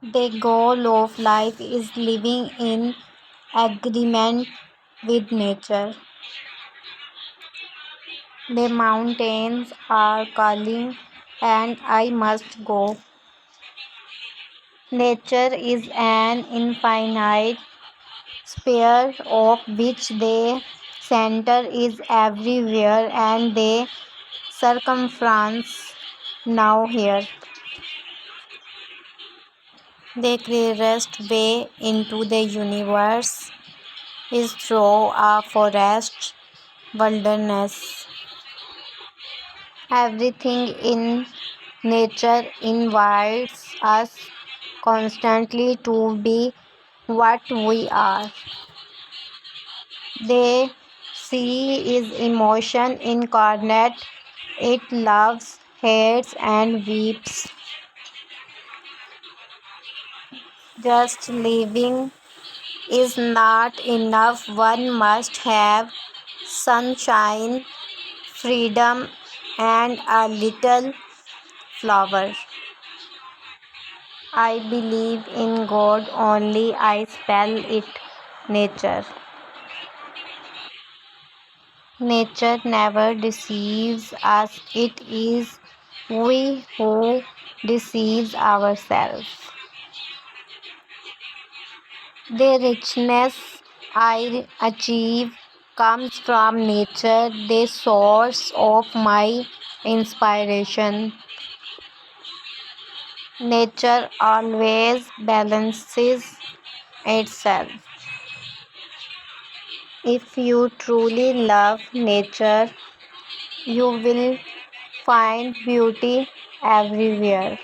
The goal of life is living in agreement with nature. The mountains are calling and I must go. Nature is an infinite sphere of which the center is everywhere and the circumference now here. The clearest way into the universe is through a forest wilderness. Everything in nature invites us constantly to be what we are. The sea is emotion incarnate. It loves, hates, and weeps. Just living is not enough. One must have sunshine, freedom, and a little flower. I believe in God only. I spell it nature. Nature never deceives us. It is we who deceives ourselves. The richness I achieve comes from nature, the source of my inspiration. Nature always balances itself. If you truly love nature, you will find beauty everywhere.